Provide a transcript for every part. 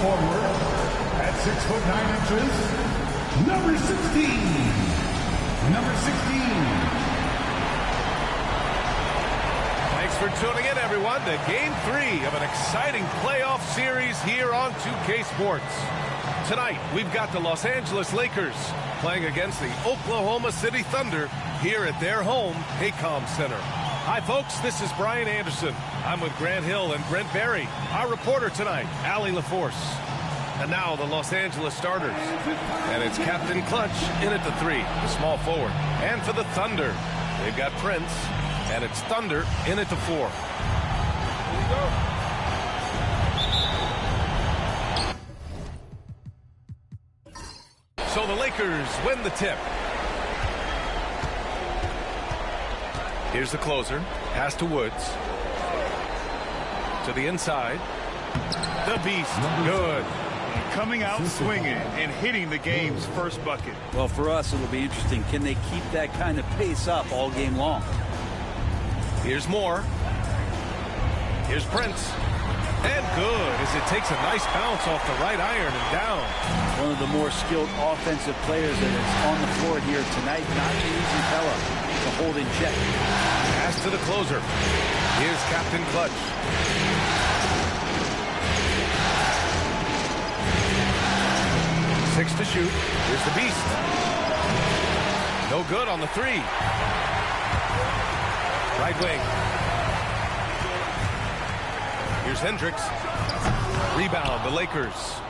forward, at 6'9", number 16. Number 16. Thanks for tuning in, everyone, to Game 3 of an exciting playoff series here on 2K Sports. Tonight, we've got the Los Angeles Lakers playing against the Oklahoma City Thunder here at their home, Paycom Center. Hi, folks. This is Brian Anderson. I'm with Grant Hill and Brent Barry. Our reporter tonight, Allie LaForce. And now the Los Angeles starters. And it's Captain Clutch in at the 3, the small forward. And for the Thunder, they've got Prince. And it's Thunder in at the 4. Here we go. So the Lakers win the tip. Here's the closer. Pass to Woods. To the inside. The Beast. Good. Coming out swinging and hitting the game's first bucket. Well, for us, it'll be interesting. Can they keep that kind of pace up all game long? Here's Moore. Here's Prince. And good as it takes a nice bounce off the right iron and down. One of the more skilled offensive players that is on the floor here tonight. Not an easy fella to hold in check. Pass to the closer. Here's Captain Clutch. Six to shoot. Here's the Beast. No good on the 3. Right wing. Here's Hendricks. Rebound, the Lakers.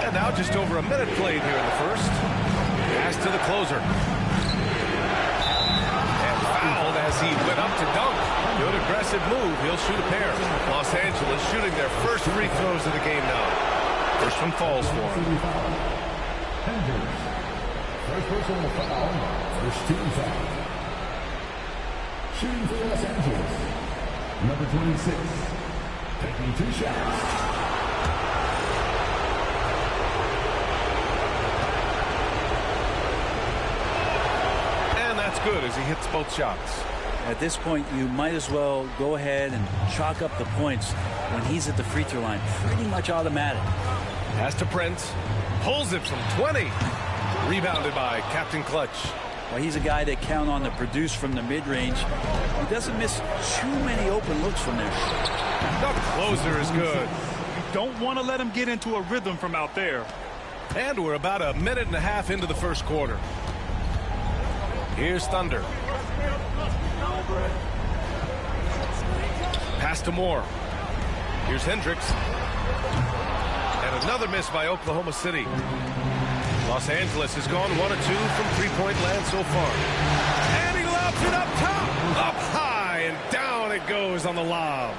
And now just over a minute played here in the first. Pass to the closer. And fouled as he went up to dunk. Good aggressive move. He'll shoot a pair. Los Angeles shooting their first free throws of the game now. First one falls for him. First personal foul, first team foul. Shooting for Los Angeles, number 26, taking 2 shots. And that's good as he hits both shots. At this point, you might as well go ahead and chalk up the points when he's at the free throw line. Pretty much automatic. Pass to Prince. Pulls it from 20. Rebounded by Captain Clutch. Well, he's a guy that count on to produce from the mid-range. He doesn't miss too many open looks from there. The closer is good. You don't want to let him get into a rhythm from out there. And we're about a minute and a half into the first quarter. Here's Thunder. Pass to Moore. Here's Hendricks. And another miss by Oklahoma City. Los Angeles has gone 1 of 2 from three-point land so far. And he lobs it up top. Up high and down it goes on the lob.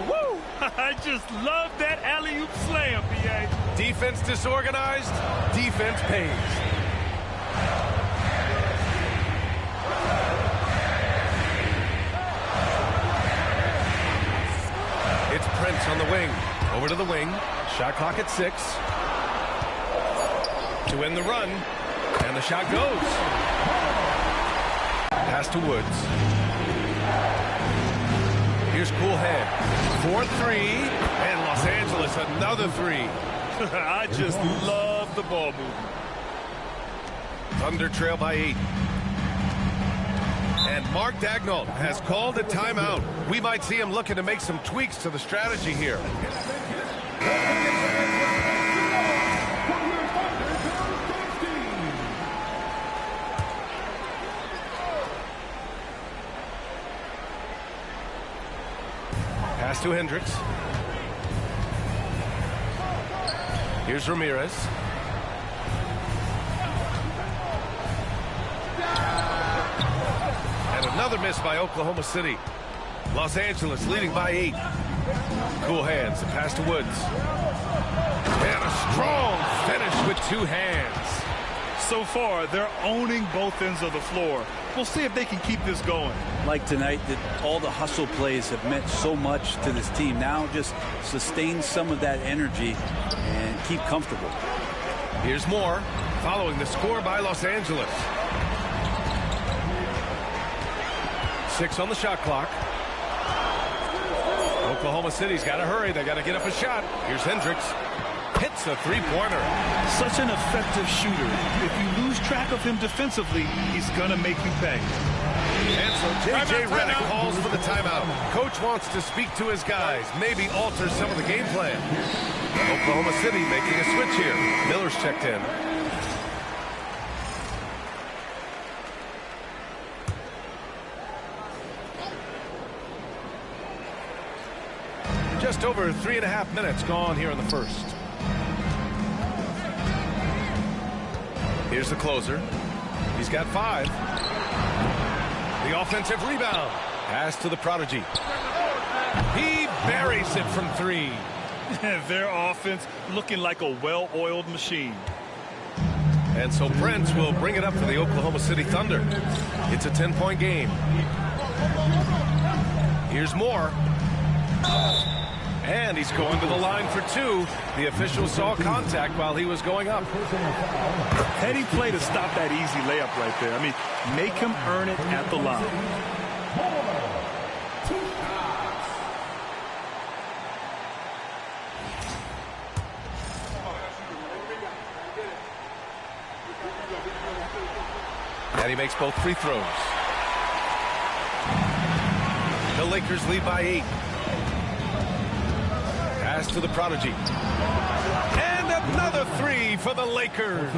Woo! I just love that alley-oop slam, B.A. Defense disorganized. Defense pays. It's Prince on the wing. Over to the wing. Shot clock at 6. To win the run, and the shot goes. Pass to Woods. Here's Coolhead. 4-3, and Los Angeles another 3. I just love the ball movement. Thunder trail by 8. And Mark Daigneault has called a timeout. We might see him looking to make some tweaks to the strategy here. Pass to Hendricks. Here's Ramirez. And another miss by Oklahoma City. Los Angeles leading by 8. Cool hands. The pass to Woods. And a strong finish with 2 hands. So far, they're owning both ends of the floor. We'll see if they can keep this going. Like tonight, that all the hustle plays have meant so much to this team. Now just sustain some of that energy and keep comfortable. Here's Moore following the score by Los Angeles. 6 on the shot clock. Oklahoma City's got to hurry. They got to get up a shot. Here's Hendricks. Hits a three-pointer. Such an effective shooter. If you lose track of him defensively, he's going to make you pay. And so J.J. Redick calls for the timeout. Coach wants to speak to his guys, maybe alter some of the game plan. Oklahoma City making a switch here. Miller's checked in. Just over 3.5 minutes gone here in the first. Here's the closer. He's got 5. The offensive rebound. Pass to the prodigy. He buries it from 3. Their offense looking like a well-oiled machine. And so Brent will bring it up for the Oklahoma City Thunder. It's a 10-point game. Here's Moore. And he's going to the line for 2. The official saw contact while he was going up. Heady play to stop that easy layup right there. I mean, make him earn it at the line. And he makes both free throws. The Lakers lead by 8. Pass to the prodigy. And another 3 for the Lakers.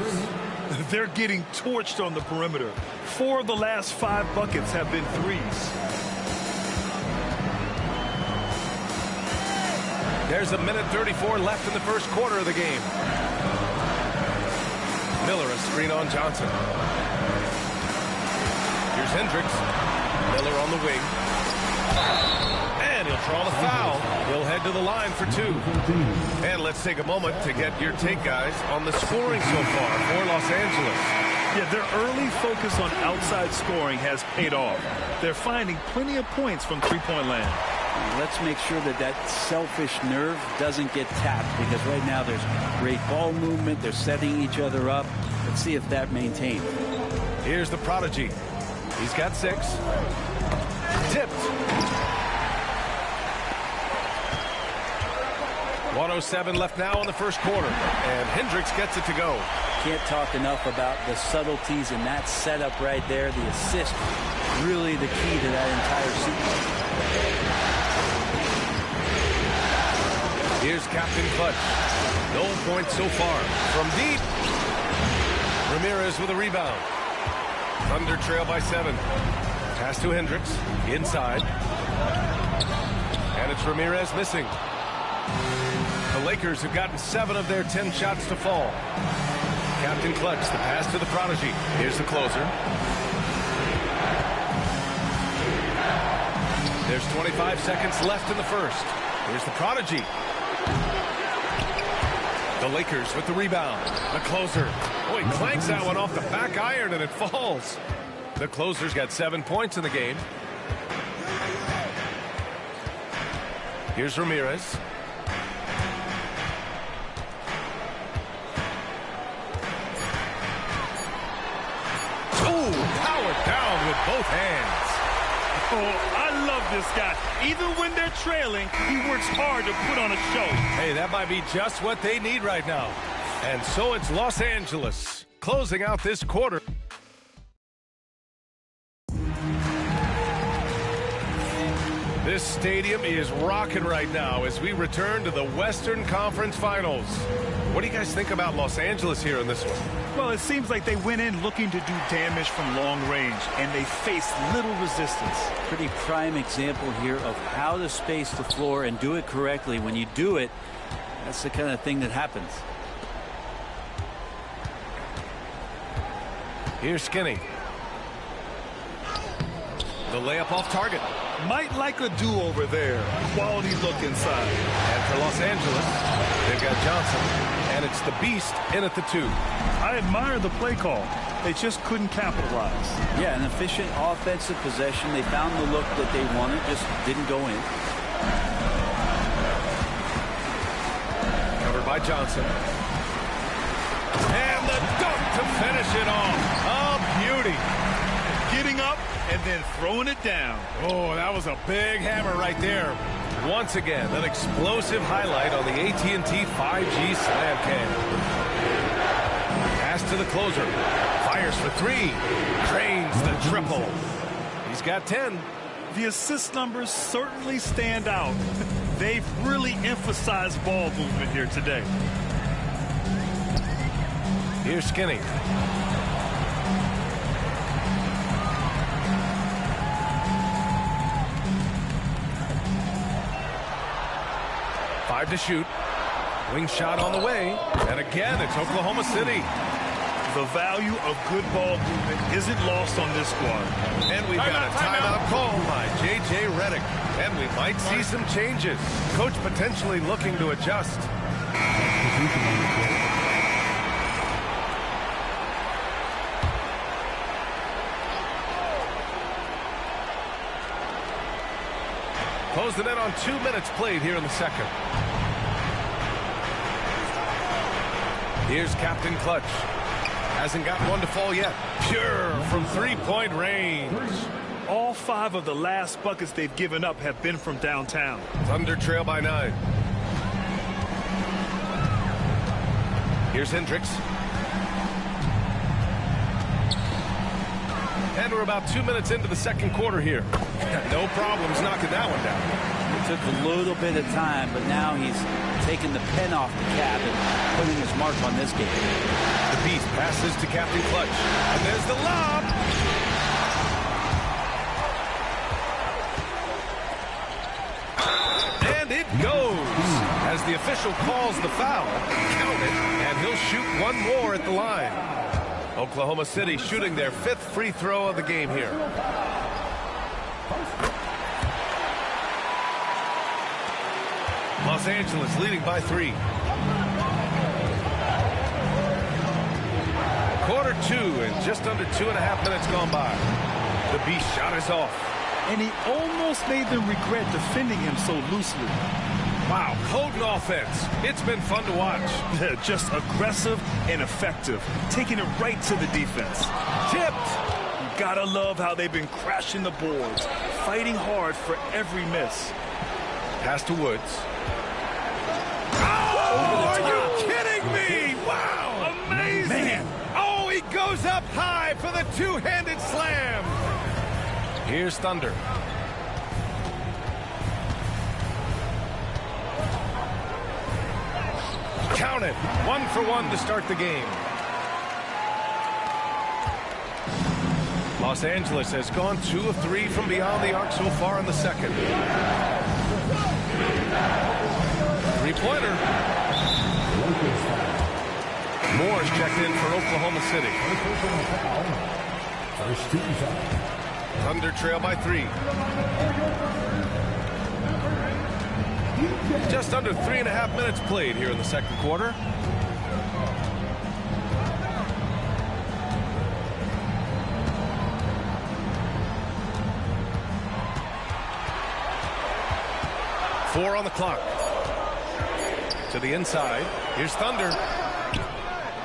They're getting torched on the perimeter. 4 of the last 5 buckets have been threes. There's 1:34 left in the first quarter of the game. Miller a screen on Johnson. Here's Hendricks. Miller on the wing. And he'll draw the foul. He'll head to the line for 2. And let's take a moment to get your take, guys, on the scoring so far for Los Angeles. Yeah, their early focus on outside scoring has paid off. They're finding plenty of points from three-point land. Let's make sure that that selfish nerve doesn't get tapped, because right now there's great ball movement. They're setting each other up. Let's see if that maintains. Here's the prodigy. He's got 6. Tipped. 1:07 left now in the first quarter. And Hendricks gets it to go. Can't talk enough about the subtleties in that setup right there. The assist, really the key to that entire sequence. Here's Captain Clutch. No points so far. From deep. Ramirez with a rebound. Thunder trail by 7. Pass to Hendricks. Inside. And it's Ramirez missing. The Lakers have gotten 7 of their 10 shots to fall. Captain Clutch, the pass to the prodigy. Here's the closer. There's 25 seconds left in the first. Here's the prodigy. The Lakers with the rebound. The closer. Oh, he clanks that one off the back iron and it falls. The closer's got 7 points in the game. Here's Ramirez. Powered down with both hands. Oh, I love this guy. Even when they're trailing, he works hard to put on a show. Hey, that might be just what they need right now. And so it's Los Angeles closing out this quarter. This stadium is rocking right now as we return to the Western Conference Finals. What do you guys think about Los Angeles here in this one? Well, it seems like they went in looking to do damage from long range, and they faced little resistance. Pretty prime example here of how to space the floor and do it correctly. When you do it, that's the kind of thing that happens. Here's Skinny. The layup off target. Might like a do-over there. Quality look inside. And for Los Angeles, they've got Johnson. And it's the Beast in at the 2. I admire the play call. They just couldn't capitalize. Yeah, an efficient offensive possession. They found the look that they wanted, just didn't go in. Covered by Johnson. And the dunk to finish it off. A beauty. Getting up and then throwing it down. Oh, that was a big hammer right there. Once again, an explosive highlight on the AT&T 5G Slam Cam. Pass to the closer. Fires for three. Drains the triple. He's got 10. The assist numbers certainly stand out. They've really emphasized ball movement here today. Here's Skinny. Five to shoot. Wing shot on the way. And again, it's Oklahoma City. The value of good ball movement isn't lost on this squad. And we've got a timeout call by J.J. Redick. And we might see some changes. Coach potentially looking to adjust. Closing in on 2 minutes played here in the second. Here's Captain Clutch. Hasn't got one to fall yet. Pure from three-point range. All 5 of the last buckets they've given up have been from downtown. Thunder trail by 9. Here's Hendricks. And we're about 2 minutes into the second quarter here. No problems knocking that one down. It took a little bit of time, but now he's taking the pen off the cap and putting his mark on this game. The Beast passes to Captain Clutch. And there's the lob. And it goes. As the official calls the foul, count it, and he'll shoot one more at the line. Oklahoma City shooting their 5th free throw of the game here. Los Angeles leading by 3. Quarter 2 and just under 2.5 minutes gone by. The Beast shot is off. And he almost made them regret defending him so loosely. Wow, potent offense. It's been fun to watch. Just aggressive and effective, taking it right to the defense. Tipped. You gotta love how they've been crashing the boards, fighting hard for every miss. Pass to Woods. Oh, are you kidding me? Wow, amazing. Man. Oh, he goes up high for the two-handed slam. Here's Thunder. Count it. 1 for 1 to start the game. Los Angeles has gone 2 of 3 from beyond the arc so far in the second. Three-pointer. Moore's checked in for Oklahoma City. First team foul. Thunder trail by 3. Just under 3.5 minutes played here in the second quarter. Four on the clock. To the inside. Here's Thunder.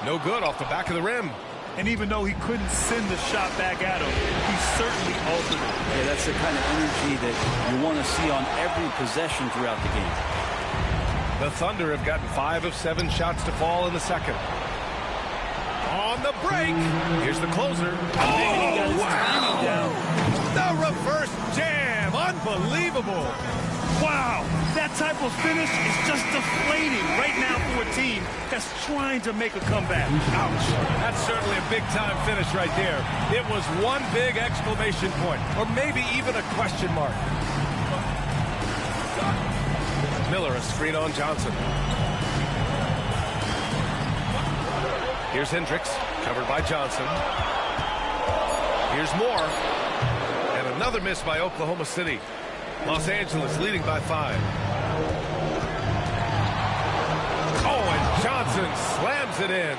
No good off the back of the rim. And even though he couldn't send the shot back at him, he certainly altered it. Yeah, that's the kind of energy that you want to see on every possession throughout the game. The Thunder have gotten 5 of 7 shots to fall in the second. On the break. Here's the closer. Oh, wow. The reverse jam. Unbelievable. Wow, that type of finish is just deflating right now for a team that's trying to make a comeback. Ouch. That's certainly a big-time finish right there. It was one big exclamation point, or maybe even a question mark. Miller, a screen on Johnson. Here's Hendricks, covered by Johnson. Here's Moore. And another miss by Oklahoma City. Los Angeles leading by 5. Oh, and Johnson slams it in.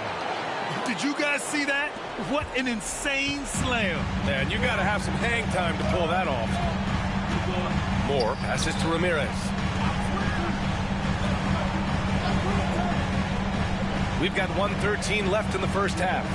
Did you guys see that? What an insane slam. Man, you got to have some hang time to pull that off. Moore passes to Ramirez. We've got 1:13 left in the first half.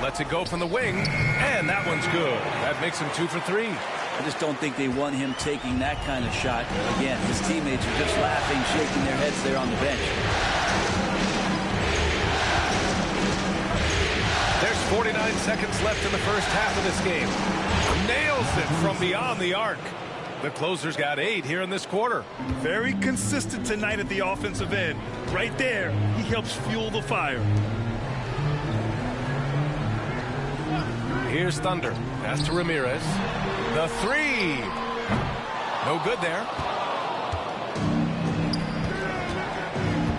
Lets it go from the wing, and that one's good. That makes him 2 for 3. I just don't think they want him taking that kind of shot. Again, his teammates are just laughing, shaking their heads there on the bench. There's 49 seconds left in the first half of this game. Nails it from beyond the arc. The closer's got 8 here in this quarter. Very consistent tonight at the offensive end. Right there, he helps fuel the fire. Here's Thunder. Pass to Ramirez. The 3. No good there.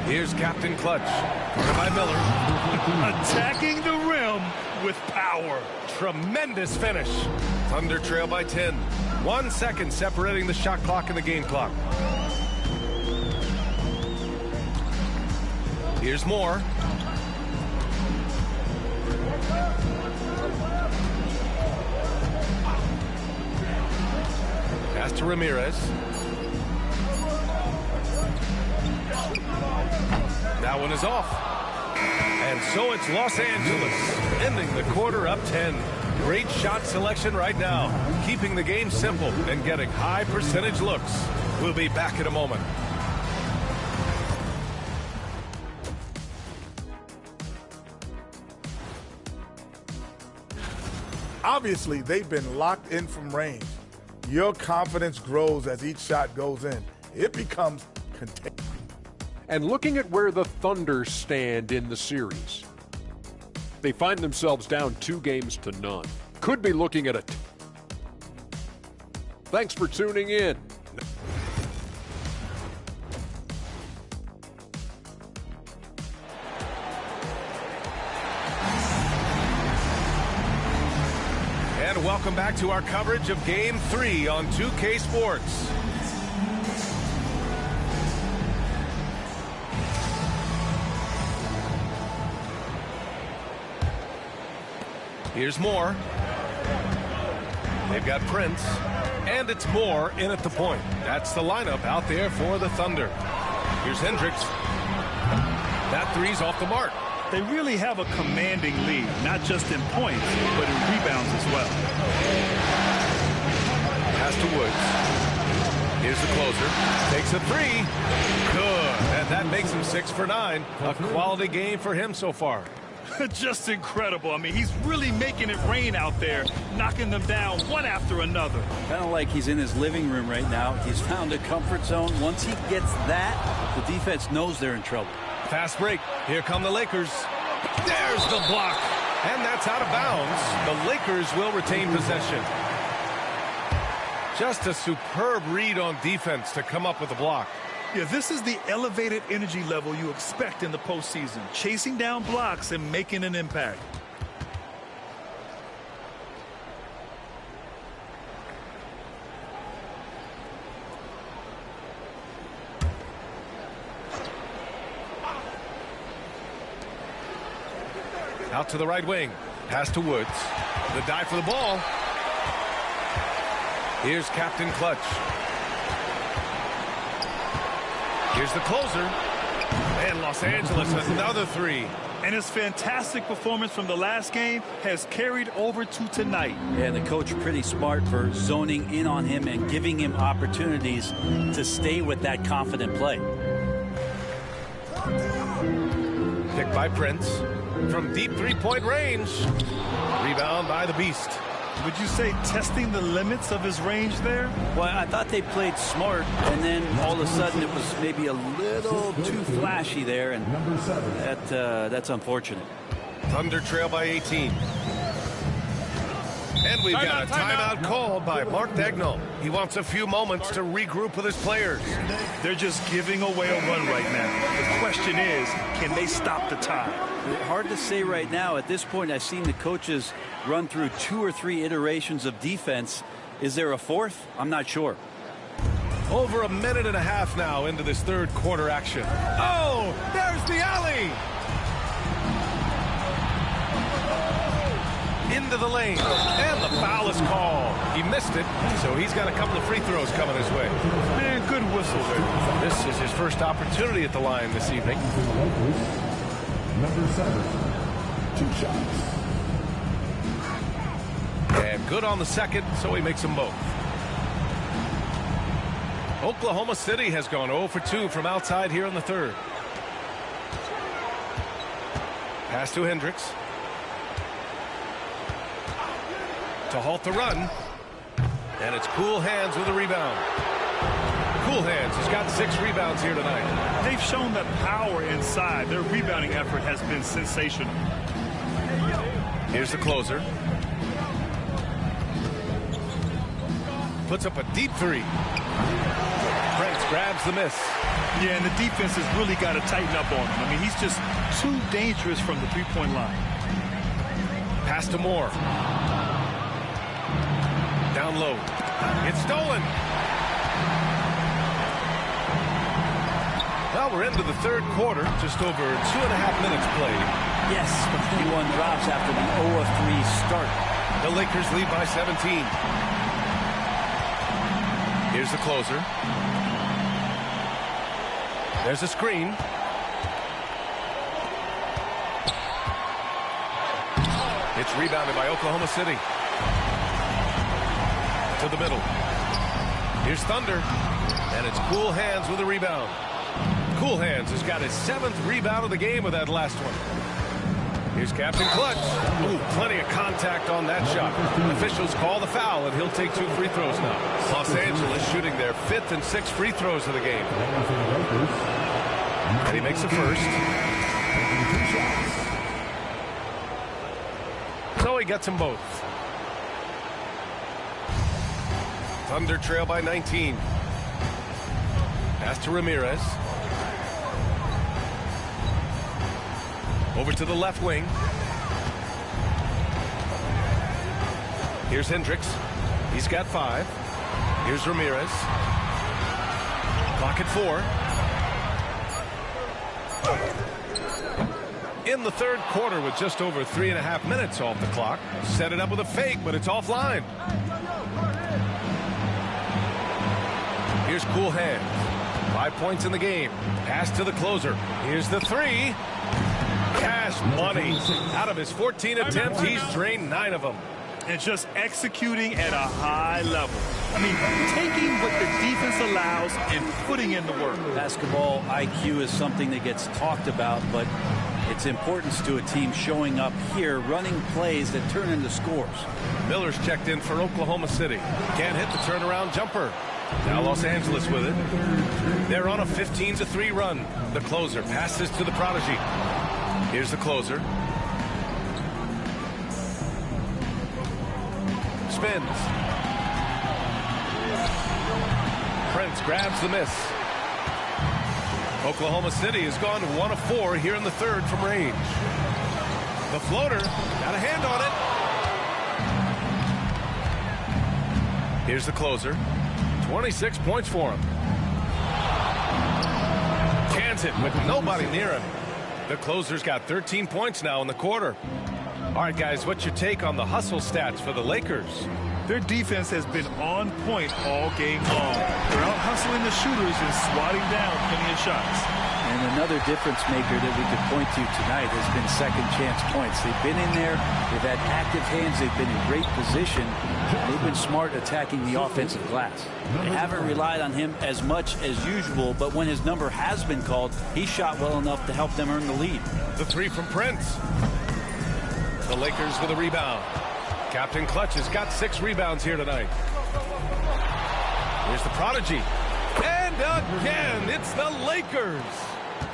Here's Captain Clutch. Guarded by Miller. Attacking the rim with power. Tremendous finish. Thunder trail by 10. 1 second separating the shot clock and the game clock. Here's Moore. Pass to Ramirez. That one is off. And so it's Los Angeles, ending the quarter up 10. Great shot selection right now, keeping the game simple and getting high percentage looks. We'll be back in a moment. Obviously, they've been locked in from range. Your confidence grows as each shot goes in. It becomes contagious. And looking at where the Thunder stand in the series, they find themselves down 2-0. Could be looking at it. Thanks for tuning in. And welcome back to our coverage of Game 3 on 2K Sports. Here's Moore. They've got Prince. And it's Moore in at the point. That's the lineup out there for the Thunder. Here's Hendricks. That 3's off the mark. They really have a commanding lead, not just in points, but in rebounds as well. Pass to Woods. Here's the closer. Takes a 3. Good. And that makes him 6 for 9. A quality game for him so far. Just incredible. I mean, he's really making it rain out there, knocking them down one after another. Kind of like he's in his living room right now. He's found a comfort zone. Once he gets that, the defense knows they're in trouble. Fast break. Here come the Lakers. There's the block. And that's out of bounds. The Lakers will retain possession. Just a superb read on defense to come up with a block. Yeah, this is the elevated energy level you expect in the postseason. Chasing down blocks and making an impact. Out to the right wing. Pass to Woods. The dive for the ball. Here's Captain Clutch. Here's the closer. And Los Angeles, another 3. And his fantastic performance from the last game has carried over to tonight. Yeah, the coach pretty smart for zoning in on him and giving him opportunities to stay with that confident play. Picked by Prince. From deep three-point range. Rebound by the Beast. Would you say testing the limits of his range there? Well, I thought they played smart, and then all of a sudden it was maybe a little too flashy there, and that's unfortunate. Thunder trail by 18. And we've got a timeout called by Mark Daigneault. He wants a few moments to regroup with his players. They're just giving away a run right now. The question is, can they stop the tide? Hard to say right now. At this point, I've seen the coaches run through 2 or 3 iterations of defense. Is there a fourth? I'm not sure. Over a minute and a half now into this third quarter action. Oh, there's the alley. Into the lane. And the foul is called. He missed it, so he's got a couple of free throws coming his way. Man, good whistle there. This is his first opportunity at the line this evening. Number 7, 2 shots. good on the second, so he makes them both. Oklahoma City has gone 0 for 2 from outside here in the third. Pass to Hendricks. To halt the run. And it's Cool Hands with a rebound. Cool Hands has got 6 rebounds here tonight. They've shown that power inside. Their rebounding effort has been sensational. Here's the closer. Puts up a deep three. Prince grabs the miss. Yeah, and the defense has really got to tighten up on him. I mean, he's just too dangerous from the three-point line. Pass to Moore. Down low. It's stolen. Well, we're into the third quarter. Just over 2.5 minutes played. Yes, but P1 drops after the 0 of 3 start. The Lakers lead by 17. Here's the closer. There's a screen. It's rebounded by Oklahoma City. To the middle. Here's Thunder. And it's Cool Hands with a rebound. Cool Hands has got his 7th rebound of the game with that last one. Here's Captain Clutch. Ooh, plenty of contact on that shot. Officials call the foul, and he'll take 2 free throws now. Los Angeles shooting their 5th and 6th free throws of the game. And he makes the first. So he gets them both. Thunder trail by 19. Pass to Ramirez. Over to the left wing. Here's Hendricks. He's got 5. Here's Ramirez. Clock at 4. In the third quarter with just over 3.5 minutes off the clock. Set it up with a fake, but it's offline. Here's Cool Hands. 5 points in the game. Pass to the closer. Here's the 3. Cash money. Out of his 14 attempts, he's drained 9 of them. And just executing at a high level. I mean, taking what the defense allows and putting in the work. Basketball IQ is something that gets talked about, but its importance to a team showing up here, running plays that turn into scores. Miller's checked in for Oklahoma City. Can't hit the turnaround jumper. Now Los Angeles with it. They're on a 15-3 run. The closer passes to the prodigy. Here's the closer. Spins. Prince grabs the miss. Oklahoma City has gone 1 of 4 here in the third from range. The floater got a hand on it. Here's the closer. 26 points for him. Cans it with nobody near him. The closer's got 13 points now in the quarter. All right, guys, what's your take on the hustle stats for the Lakers? Their defense has been on point all game long. They're out hustling the shooters and swatting down plenty of shots. And another difference maker that we could point to tonight has been second chance points. They've been in there. They've had active hands. They've been in great position. They've been smart attacking the offensive glass. They haven't relied on him as much as usual, but when his number has been called, he shot well enough to help them earn the lead. The 3 from Prince. The Lakers with a rebound. Captain Clutch has got 6 rebounds here tonight. Here's the prodigy. And again, it's the Lakers.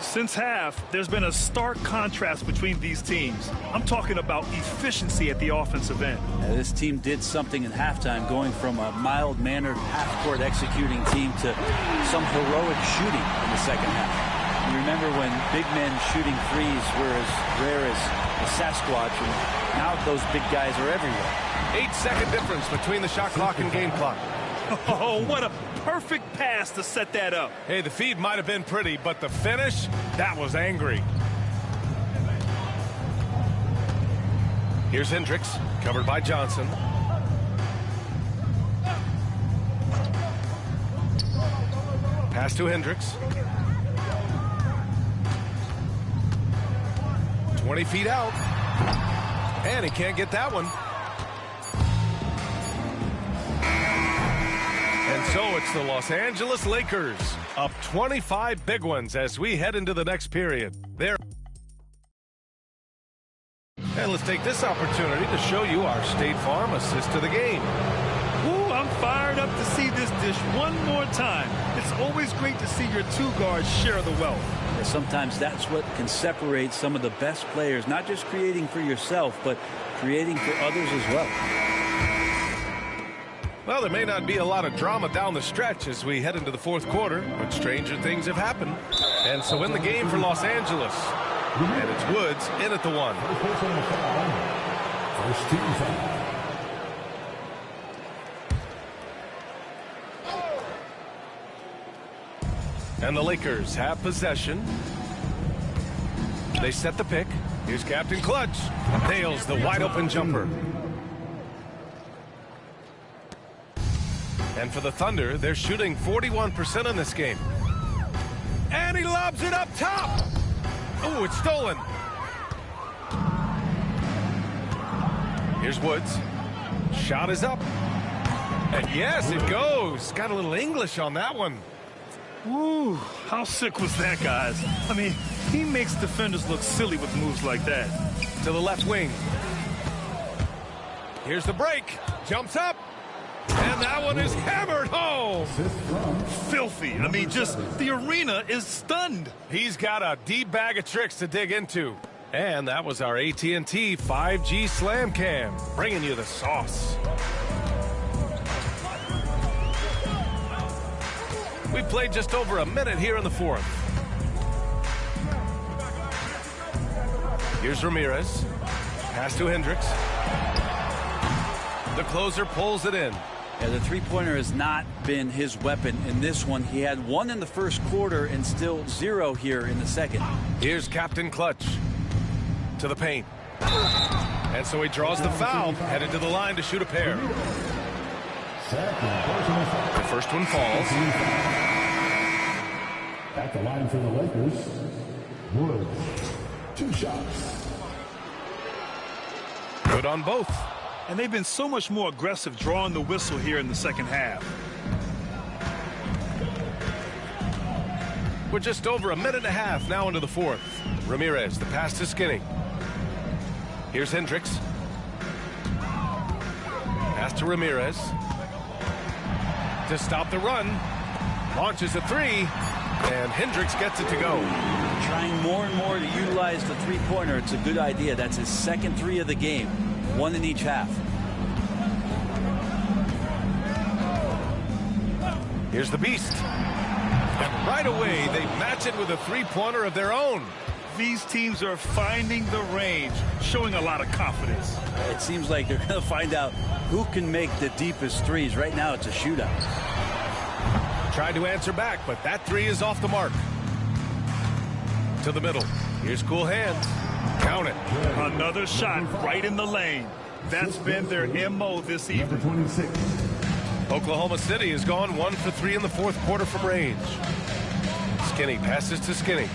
Since half, there's been a stark contrast between these teams. I'm talking about efficiency at the offensive end. Now, this team did something in halftime, going from a mild-mannered half-court executing team to some heroic shooting in the second half. You remember when big men shooting threes were as rare as the Sasquatch, and now those big guys are everywhere. 8-second difference between the shot clock and game clock. Oh, what a perfect pass to set that up. Hey, the feed might have been pretty, but the finish, that was angry. Here's Hendricks, covered by Johnson. Pass to Hendricks. 20 feet out. And he can't get that one. And so it's the Los Angeles Lakers up 25 big ones as we head into the next period. And let's take this opportunity to show you our State Farm assist to the game. Ooh, I'm fired up to see this dish one more time. It's always great to see your two guards share the wealth. Yeah, sometimes that's what can separate some of the best players, not just creating for yourself, but creating for others as well. Well, there may not be a lot of drama down the stretch as we head into the fourth quarter, but stranger things have happened. And so in the game for Los Angeles, and it's Woods in at the one. First team foul. And the Lakers have possession. They set the pick. Here's Captain Clutch. Nails the wide open jumper. And for the Thunder, they're shooting 41% in this game. And he lobs it up top. Oh, it's stolen. Here's Woods. Shot is up. And yes, it goes. Got a little English on that one. Ooh, how sick was that, guys? I mean, he makes defenders look silly with moves like that. To the left wing. Here's the break. Jumps up. And that one is hammered home. Filthy. I mean, just the arena is stunned. He's got a deep bag of tricks to dig into. And that was our AT&T 5G Slam Cam, bringing you the sauce. We played just over a minute here in the fourth. Here's Ramirez. Pass to Hendricks. The closer pulls it in. Yeah, the three-pointer has not been his weapon in this one. He had one in the first quarter and still zero here in the second. Here's Captain Clutch to the paint. And so he draws the foul, headed to the line to shoot a pair. The first one falls. At the line for the Lakers, Woods. 2 shots. Good on both. And they've been so much more aggressive drawing the whistle here in the second half. We're just over a minute and a half now into the fourth. Ramirez, the pass to Skinny. Here's Hendricks. Pass to Ramirez. To stop the run. Launches a three. And Hendricks gets it to go. Trying more and more to utilize the three-pointer. It's a good idea. That's his second three of the game. One in each half. Here's the Beast. And right away, they match it with a three-pointer of their own. These teams are finding the range, showing a lot of confidence. It seems like they're going to find out who can make the deepest threes. Right now, it's a shootout. Tried to answer back, but that three is off the mark. To the middle. Here's Cool Hands. Count it. Another shot right in the lane. That's been their MO this evening. Number 26. Oklahoma City has gone 1 for 3 in the fourth quarter from range. Skinny passes to Skinny.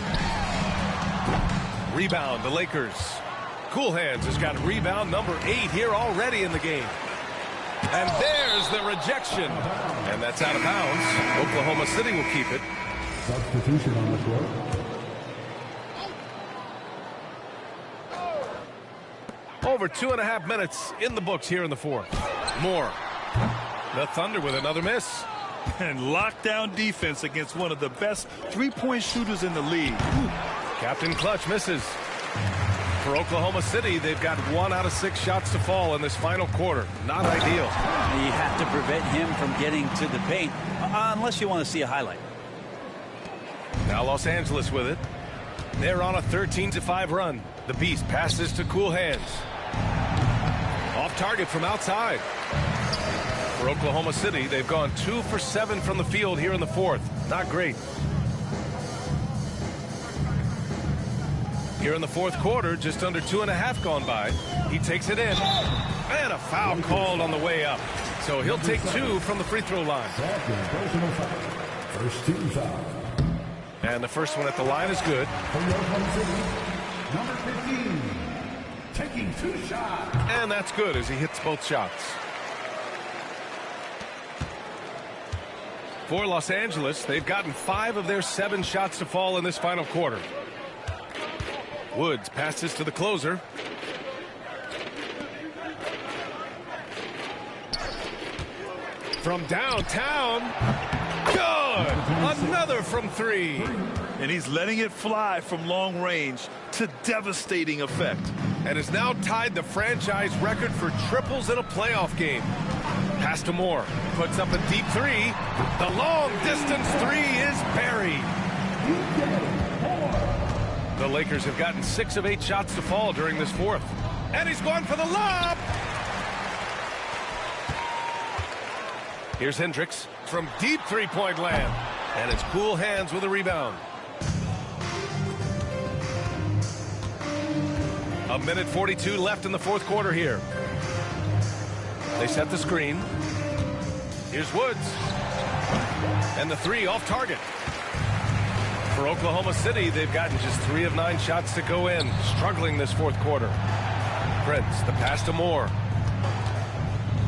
Rebound, the Lakers. Cool Hands has got rebound number 8 here already in the game. And there's the rejection. And that's out of bounds. Oklahoma City will keep it. Substitution on the court. Over 2.5 minutes in the books here in the fourth. Moore. The Thunder with another miss. And lockdown defense against one of the best three-point shooters in the league. Ooh. Captain Clutch misses. For Oklahoma City, they've got 1 out of 6 shots to fall in this final quarter. Not ideal. You have to prevent him from getting to the paint, unless you want to see a highlight. Now Los Angeles with it. They're on a 13-5 run. The Beast passes to Cool Hands. Off target from outside. For Oklahoma City, they've gone 2 for 7 from the field here in the fourth. Not great. Here in the fourth quarter, just under 2.5 gone by. He takes it in. And a foul called on the way up. So he'll take 2 from the free throw line. First team foul. And the first one at the line is good. For Oklahoma City, number 15. Taking 2 shots. And that's good as he hits both shots. For Los Angeles, they've gotten 5 of their 7 shots to fall in this final quarter. Woods passes to the closer. From downtown, good! Another from 3. And he's letting it fly from long range to devastating effect. And has now tied the franchise record for triples in a playoff game. Pass to Moore, puts up a deep 3. The long distance 3 is buried. The Lakers have gotten 6 of 8 shots to fall during this fourth. And he's going for the lob. Here's Hendricks from deep 3-point land. And it's cool hands with a rebound. A minute 42 left in the fourth quarter here. They set the screen. Here's Woods. And the 3 off target. For Oklahoma City, they've gotten just 3 of 9 shots to go in. Struggling this fourth quarter. Prince, the pass to Moore.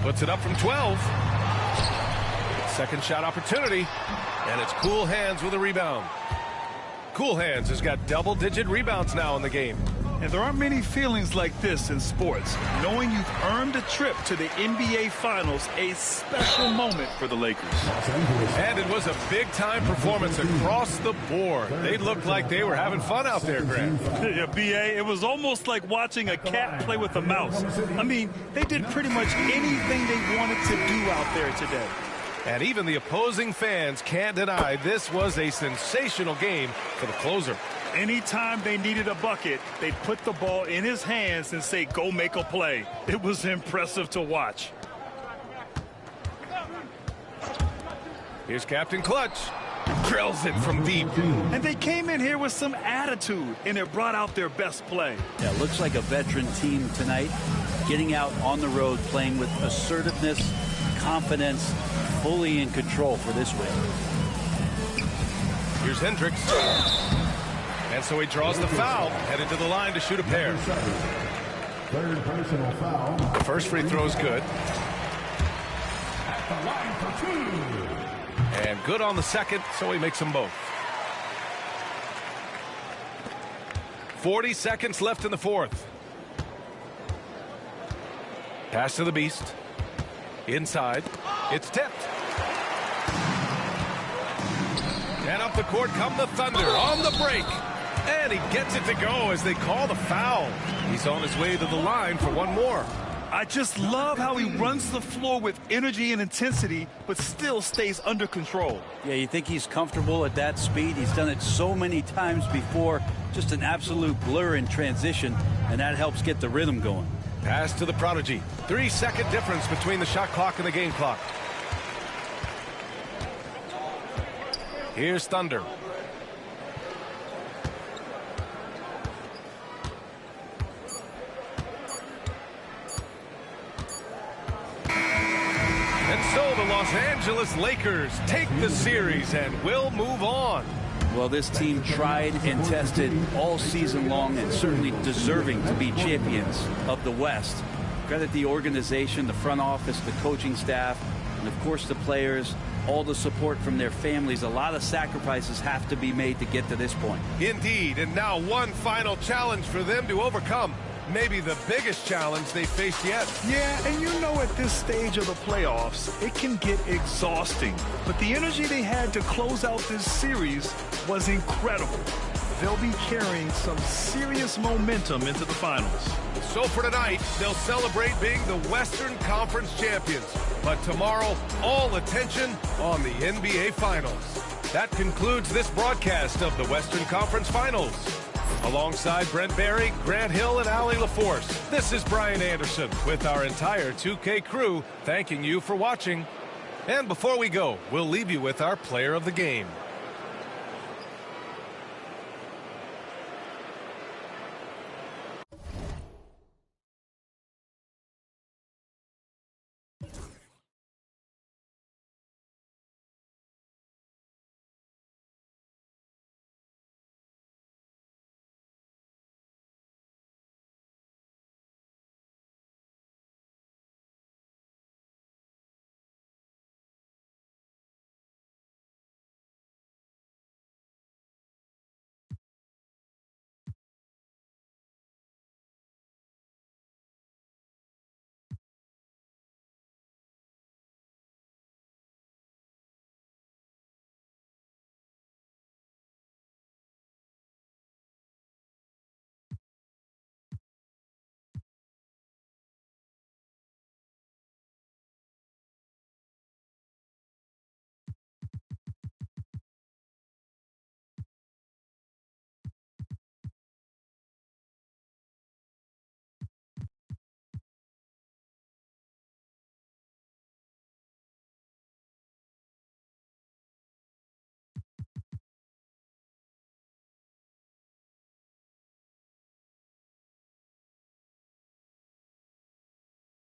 Puts it up from 12. Second shot opportunity. And it's Cool Hands with a rebound. Cool Hands has got double-digit rebounds now in the game. And there aren't many feelings like this in sports. Knowing you've earned a trip to the NBA Finals, a special moment for the Lakers. And it was a big-time performance across the board. They looked like they were having fun out there, Grant. Yeah, B.A., it was almost like watching a cat play with a mouse. I mean, they did pretty much anything they wanted to do out there today. And even the opposing fans can't deny this was a sensational game for the closer. Anytime they needed a bucket, they'd put the ball in his hands and say, go make a play. It was impressive to watch. Here's Captain Clutch. Drills it from deep. And they came in here with some attitude, and it brought out their best play. Yeah, looks like a veteran team tonight, getting out on the road, playing with assertiveness, confidence, fully in control for this win. Here's Hendricks. And so he draws the foul, headed to the line to shoot a pair. Third personal foul. The first free throw is good. At the line for 2. And good on the second, so he makes them both. 40 seconds left in the fourth. Pass to the Beast. Inside. It's tipped. And up the court come the Thunder on the break. And he gets it to go as they call the foul. He's on his way to the line for one more. I just love how he runs the floor with energy and intensity, but still stays under control. Yeah, you think he's comfortable at that speed. He's done it so many times before. Just an absolute blur in transition, and that helps get the rhythm going. Pass to the Prodigy. 3-second difference between the shot clock and the game clock. Here's Thunder. And so the Los Angeles Lakers take the series and will move on. Well, this team tried and tested all season long and certainly deserving to be champions of the West. Credit the organization, the front office, the coaching staff, and of course the players, all the support from their families. A lot of sacrifices have to be made to get to this point. Indeed, and now one final challenge for them to overcome. Maybe the biggest challenge they faced yet. Yeah, and you know at this stage of the playoffs, it can get exhausting. But the energy they had to close out this series was incredible. They'll be carrying some serious momentum into the finals. So for tonight, they'll celebrate being the Western Conference champions. But tomorrow, all attention on the NBA Finals. That concludes this broadcast of the Western Conference Finals. Alongside Brent Barry, Grant Hill, and Allie LaForce, this is Brian Anderson with our entire 2K crew thanking you for watching. And before we go, we'll leave you with our player of the game.